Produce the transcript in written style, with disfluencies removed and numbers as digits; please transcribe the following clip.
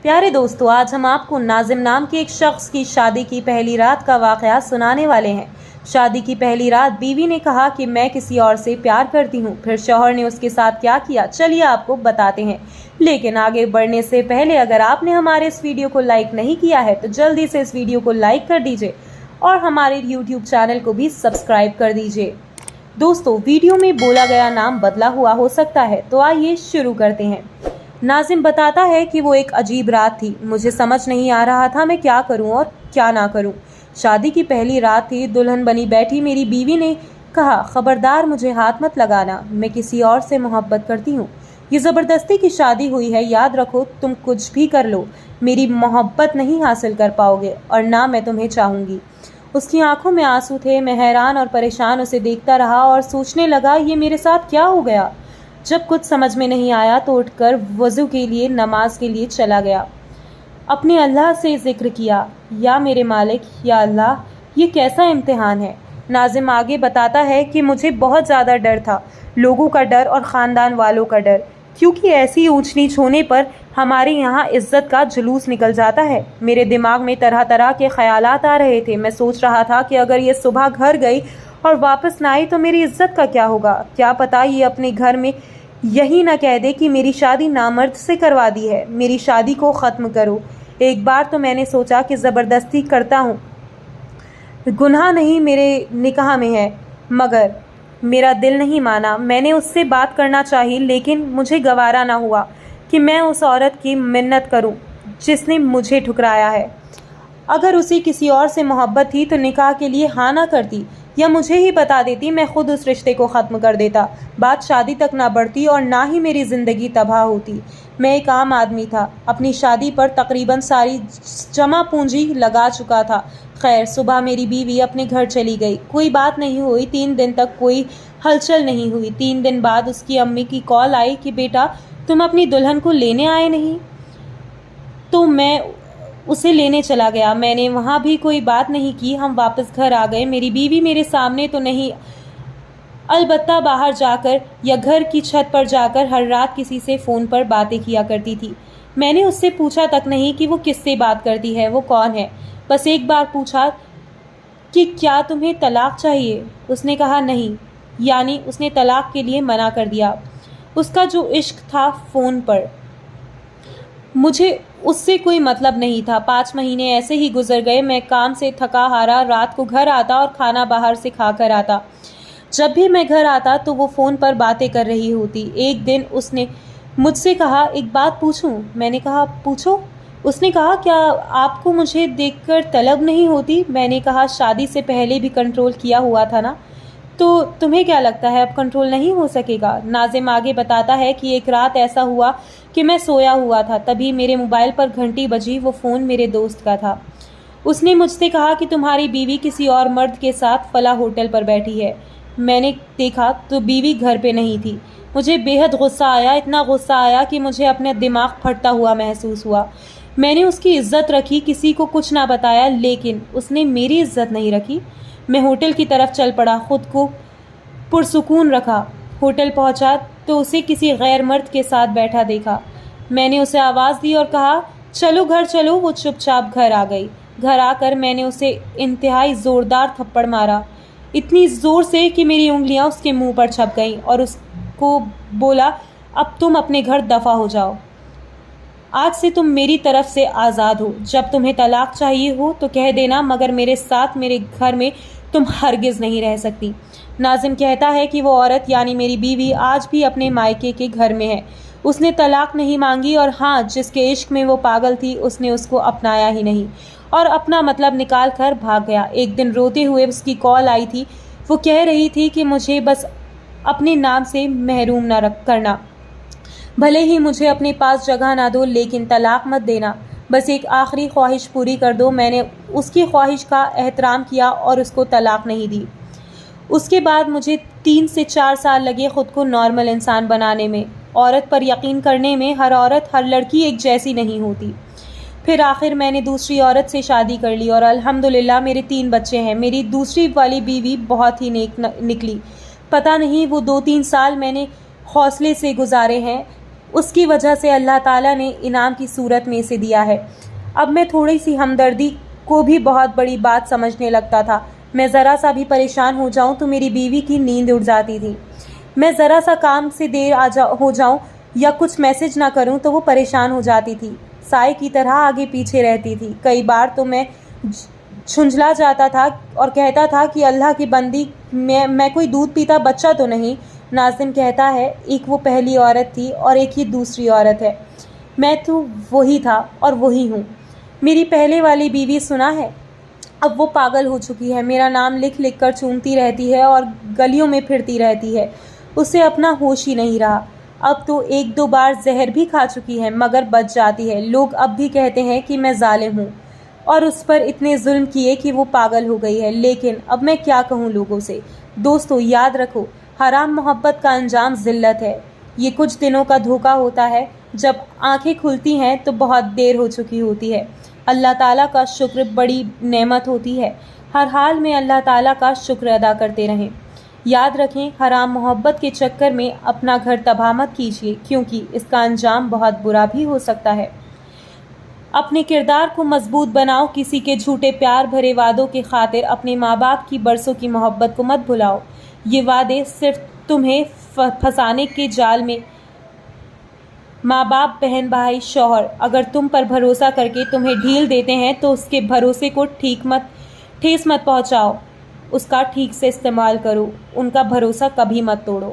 प्यारे दोस्तों, आज हम आपको नाजिम नाम के एक शख्स की शादी की पहली रात का वाकया सुनाने वाले हैं। शादी की पहली रात बीवी ने कहा कि मैं किसी और से प्यार करती हूँ। फिर शौहर ने उसके साथ क्या किया, चलिए आपको बताते हैं। लेकिन आगे बढ़ने से पहले अगर आपने हमारे इस वीडियो को लाइक नहीं किया है तो जल्दी से इस वीडियो को लाइक कर दीजिए और हमारे यूट्यूब चैनल को भी सब्सक्राइब कर दीजिए। दोस्तों, वीडियो में बोला गया नाम बदला हुआ हो सकता है, तो आइए शुरू करते हैं। नाजिम बताता है कि वो एक अजीब रात थी। मुझे समझ नहीं आ रहा था मैं क्या करूं और क्या ना करूं। शादी की पहली रात थी, दुल्हन बनी बैठी मेरी बीवी ने कहा, खबरदार मुझे हाथ मत लगाना, मैं किसी और से मोहब्बत करती हूँ। ये ज़बरदस्ती की शादी हुई है, याद रखो तुम कुछ भी कर लो, मेरी मोहब्बत नहीं हासिल कर पाओगे और ना मैं तुम्हें चाहूँगी। उसकी आंखों में आंसू थे। मैं हैरान और परेशान उसे देखता रहा और सोचने लगा ये मेरे साथ क्या हो गया। जब कुछ समझ में नहीं आया तो उठकर वज़ू के लिए नमाज के लिए चला गया। अपने अल्लाह से ज़िक्र किया, या मेरे मालिक, या अल्लाह, ये कैसा इम्तिहान है। नाजिम आगे बताता है कि मुझे बहुत ज़्यादा डर था, लोगों का डर और ख़ानदान वालों का डर, क्योंकि ऐसी ऊंच नीच होने पर हमारे यहाँ इज़्ज़त का जुलूस निकल जाता है। मेरे दिमाग में तरह तरह के ख्यालात आ रहे थे। मैं सोच रहा था कि अगर ये सुबह घर गई और वापस ना आई तो मेरी इज़्ज़त का क्या होगा। क्या पता ये अपने घर में यही ना कह दे कि मेरी शादी नामर्द से करवा दी है, मेरी शादी को ख़त्म करो। एक बार तो मैंने सोचा कि ज़बरदस्ती करता हूँ, गुनाह नहीं मेरे निकाह में है, मगर मेरा दिल नहीं माना। मैंने उससे बात करना चाहिए, लेकिन मुझे गवारा ना हुआ कि मैं उस औरत की मिन्नत करूं जिसने मुझे ठुकराया है। अगर उसे किसी और से मोहब्बत थी तो निकाह के लिए हाँ ना करती, या मुझे ही बता देती, मैं खुद उस रिश्ते को ख़त्म कर देता। बात शादी तक ना बढ़ती और ना ही मेरी ज़िंदगी तबाह होती। मैं एक आम आदमी था, अपनी शादी पर तकरीबन सारी जमा पूंजी लगा चुका था। खैर, सुबह मेरी बीवी अपने घर चली गई, कोई बात नहीं हुई। 3 दिन तक कोई हलचल नहीं हुई। 3 दिन बाद उसकी अम्मी की कॉल आई कि बेटा तुम अपनी दुल्हन को लेने आए नहीं। तो मैं उसे लेने चला गया। मैंने वहाँ भी कोई बात नहीं की। हम वापस घर आ गए। मेरी बीवी मेरे सामने तो नहीं, अलबत्ता बाहर जाकर या घर की छत पर जाकर हर रात किसी से फ़ोन पर बातें किया करती थी। मैंने उससे पूछा तक नहीं कि वो किससे बात करती है, वो कौन है। बस एक बार पूछा कि क्या तुम्हें तलाक चाहिए। उसने कहा नहीं, यानी उसने तलाक के लिए मना कर दिया। उसका जो इश्क था फ़ोन पर, मुझे उससे कोई मतलब नहीं था। 5 महीने ऐसे ही गुजर गए। मैं काम से थका हारा रात को घर आता और खाना बाहर से खा कर आता। जब भी मैं घर आता तो वो फ़ोन पर बातें कर रही होती। एक दिन उसने मुझसे कहा, एक बात पूछूं। मैंने कहा पूछो। उसने कहा, क्या आपको मुझे देखकर तलब नहीं होती। मैंने कहा शादी से पहले भी कंट्रोल किया हुआ था ना, तो तुम्हें क्या लगता है अब कंट्रोल नहीं हो सकेगा। नाजिम आगे बताता है कि एक रात ऐसा हुआ कि मैं सोया हुआ था, तभी मेरे मोबाइल पर घंटी बजी। वो फ़ोन मेरे दोस्त का था। उसने मुझसे कहा कि तुम्हारी बीवी किसी और मर्द के साथ फला होटल पर बैठी है। मैंने देखा तो बीवी घर पे नहीं थी। मुझे बेहद गुस्सा आया, इतना गुस्सा आया कि मुझे अपना दिमाग फटता हुआ महसूस हुआ। मैंने उसकी इज्जत रखी, किसी को कुछ ना बताया, लेकिन उसने मेरी इज्जत नहीं रखी। मैं होटल की तरफ चल पड़ा, खुद को पुरसुकून रखा। होटल पहुंचा तो उसे किसी गैर मर्द के साथ बैठा देखा। मैंने उसे आवाज़ दी और कहा चलो घर चलो। वो चुपचाप घर आ गई। घर आकर मैंने उसे इंतहाई ज़ोरदार थप्पड़ मारा, इतनी ज़ोर से कि मेरी उंगलियां उसके मुंह पर छप गईं, और उसको बोला अब तुम अपने घर दफ़ा हो जाओ। आज से तुम मेरी तरफ से आज़ाद हो। जब तुम्हें तलाक चाहिए हो तो कह देना, मगर मेरे साथ मेरे घर में तुम हरगिज़ नहीं रह सकती। नाजिम कहता है कि वो औरत यानी मेरी बीवी आज भी अपने मायके के घर में है। उसने तलाक नहीं मांगी, और हाँ, जिसके इश्क में वो पागल थी उसने उसको अपनाया ही नहीं और अपना मतलब निकाल कर भाग गया। एक दिन रोते हुए उसकी कॉल आई थी। वो कह रही थी कि मुझे बस अपने नाम से महरूम ना करना, भले ही मुझे अपने पास जगह ना दो, लेकिन तलाक मत देना। बस एक आखिरी ख्वाहिश पूरी कर दो। मैंने उसकी ख्वाहिश का एहतराम किया और उसको तलाक नहीं दी। उसके बाद मुझे 3 से 4 साल लगे ख़ुद को नॉर्मल इंसान बनाने में, औरत पर यकीन करने में। हर औरत, हर लड़की एक जैसी नहीं होती। फिर आखिर मैंने दूसरी औरत से शादी कर ली और अल्हम्दुलिल्लाह मेरे 3 बच्चे हैं। मेरी दूसरी वाली बीवी बहुत ही नेक निकली। पता नहीं वो 2-3 साल मैंने हौसले से गुजारे हैं। اس کی وجہ سے اللہ تعالیٰ نے انعام کی صورت میں اسے دیا ہے۔ اب میں تھوڑی سی ہمدردی کو بھی بہت بڑی بات سمجھنے لگتا تھا۔ میں ذرا سا بھی پریشان ہو جاؤں تو میری بیوی کی نیند اڑ جاتی تھی۔ میں ذرا سا کام سے دیر ہو جاؤں یا کچھ میسج نہ کروں تو وہ پریشان ہو جاتی تھی، سائے کی طرح آگے پیچھے رہتی تھی۔ کئی بار تو میں جھنجلا جاتا تھا اور کہتا تھا کہ اللہ کی بندی، میں کوئی دودھ پیتا بچہ تو نہیں۔ ناظم کہتا ہے، ایک وہ پہلی عورت تھی اور ایک ہی دوسری عورت ہے۔ میں تو وہی تھا اور وہی ہوں۔ میری پہلے والی بیوی سنا ہے، اب وہ پاگل ہو چکی ہے، میرا نام لکھ لکھ کر چومتی رہتی ہے اور گلیوں میں پھرتی رہتی ہے۔ اسے اپنا ہوش ہی نہیں رہا۔ اب تو ایک دو بار زہر بھی کھا چکی ہے مگر بچ جاتی ہے۔ لوگ اب بھی کہتے ہیں کہ میں ظالم ہوں اور اس پر اتنے ظلم کیے کہ وہ پاگل ہو گئی ہے، لیکن اب میں کیا کہوں لوگوں سے۔ دوستو یاد رکھو، حرام محبت کا انجام ذلت ہے۔ یہ کچھ دنوں کا دھوکہ ہوتا ہے، جب آنکھیں کھلتی ہیں تو بہت دیر ہو چکی ہوتی ہے۔ اللہ تعالیٰ کا شکر بڑی نعمت ہوتی ہے۔ ہر حال میں اللہ تعالیٰ کا شکر ادا کرتے رہیں۔ یاد رکھیں، حرام محبت کے چکر میں اپنا گھر تباہ مت کیجیے، کیونکہ اس کا انجام بہت برا بھی ہو سکتا ہے۔ اپنے کردار کو مضبوط بناؤ، کسی کے جھوٹے پیار بھرے وعدوں کی خاطر اپنے ماں باپ کی برسوں کی محبت کو مت بھلاؤ۔ یہ وعدے صرف تمہیں پھنسانے کے جال میں۔ ماں باپ، بہن بھائی، شوہر اگر تم پر بھروسہ کر کے تمہیں ڈھیل دیتے ہیں تو اس کے بھروسے کو ٹھیس مت پہنچاؤ، اس کا ٹھیک سے استعمال کرو، ان کا بھروسہ کبھی مت توڑو۔